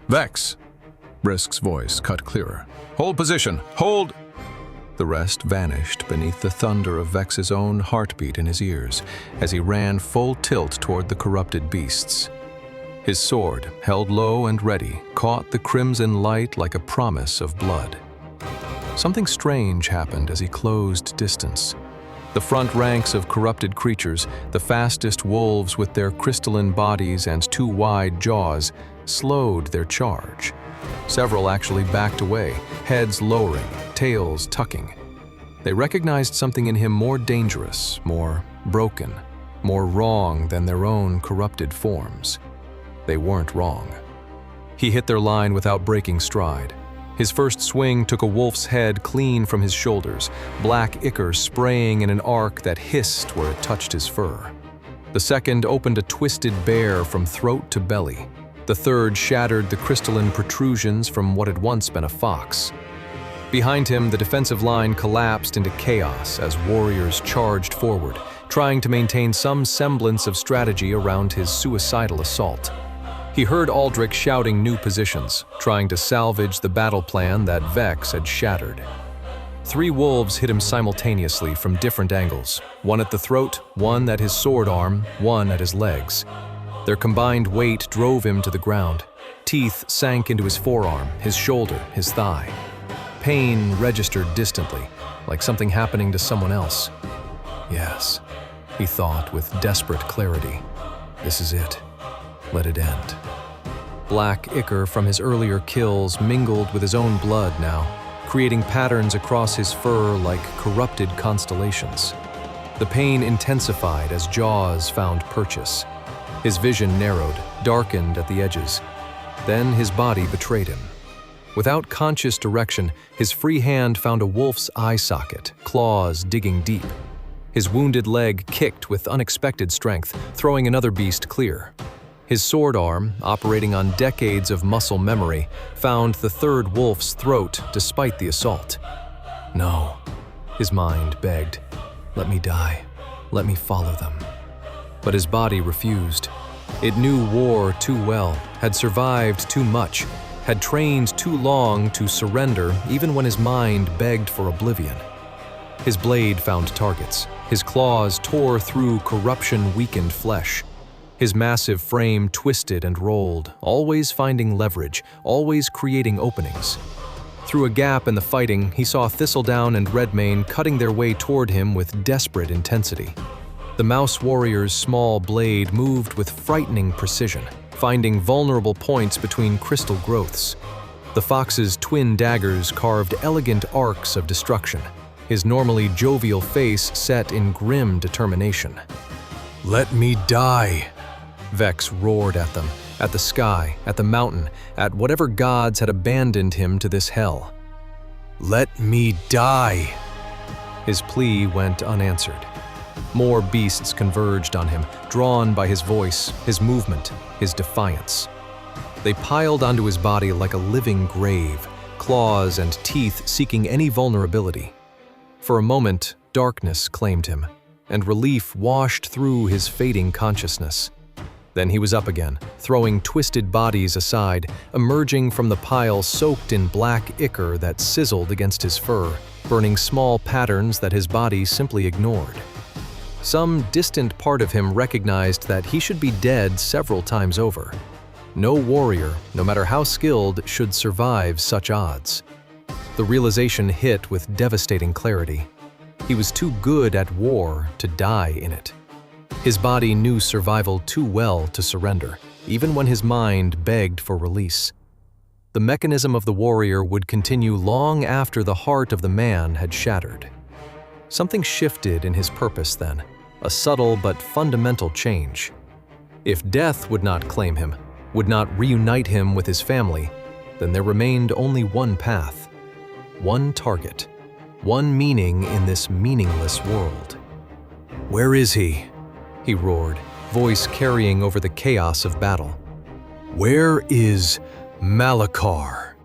"Vex!" Brisk's voice cut clearer. "Hold position! Hold!" The rest vanished beneath the thunder of Vex's own heartbeat in his ears as he ran full tilt toward the corrupted beasts. His sword, held low and ready, caught the crimson light like a promise of blood. Something strange happened as he closed distance. The front ranks of corrupted creatures, the fastest wolves with their crystalline bodies and too wide jaws, slowed their charge. Several actually backed away, heads lowering, tails tucking. They recognized something in him more dangerous, more broken, more wrong than their own corrupted forms. They weren't wrong. He hit their line without breaking stride. His first swing took a wolf's head clean from his shoulders, black ichor spraying in an arc that hissed where it touched his fur. The second opened a twisted bear from throat to belly. The third shattered the crystalline protrusions from what had once been a fox. Behind him, the defensive line collapsed into chaos as warriors charged forward, trying to maintain some semblance of strategy around his suicidal assault. He heard Aldrich shouting new positions, trying to salvage the battle plan that Vex had shattered. 3 wolves hit him simultaneously from different angles, one at the throat, one at his sword arm, one at his legs. Their combined weight drove him to the ground. Teeth sank into his forearm, his shoulder, his thigh. Pain registered distantly, like something happening to someone else. Yes, he thought with desperate clarity. This is it. Let it end. Black ichor from his earlier kills mingled with his own blood now, creating patterns across his fur like corrupted constellations. The pain intensified as jaws found purchase. His vision narrowed, darkened at the edges. Then his body betrayed him. Without conscious direction, his free hand found a wolf's eye socket, claws digging deep. His wounded leg kicked with unexpected strength, throwing another beast clear. His sword arm, operating on decades of muscle memory, found the third wolf's throat despite the assault. No, his mind begged, let me die, let me follow them. But his body refused. It knew war too well, had survived too much, had trained too long to surrender even when his mind begged for oblivion. His blade found targets. His claws tore through corruption-weakened flesh. His massive frame twisted and rolled, always finding leverage, always creating openings. Through a gap in the fighting, he saw Thistledown and Redmane cutting their way toward him with desperate intensity. The Mouse Warrior's small blade moved with frightening precision, finding vulnerable points between crystal growths. The Fox's twin daggers carved elegant arcs of destruction, his normally jovial face set in grim determination. "Let me die!" Vex roared at them, at the sky, at the mountain, at whatever gods had abandoned him to this hell. "Let me die!" His plea went unanswered. More beasts converged on him, drawn by his voice, his movement, his defiance. They piled onto his body like a living grave, claws and teeth seeking any vulnerability. For a moment, darkness claimed him, and relief washed through his fading consciousness. Then he was up again, throwing twisted bodies aside, emerging from the pile soaked in black ichor that sizzled against his fur, burning small patterns that his body simply ignored. Some distant part of him recognized that he should be dead several times over. No warrior, no matter how skilled, should survive such odds. The realization hit with devastating clarity. He was too good at war to die in it. His body knew survival too well to surrender, even when his mind begged for release. The mechanism of the warrior would continue long after the heart of the man had shattered. Something shifted in his purpose then, a subtle but fundamental change. If death would not claim him, would not reunite him with his family, then there remained only one path, one target, one meaning in this meaningless world. "Where is he?" he roared, voice carrying over the chaos of battle. "Where is Malachar?"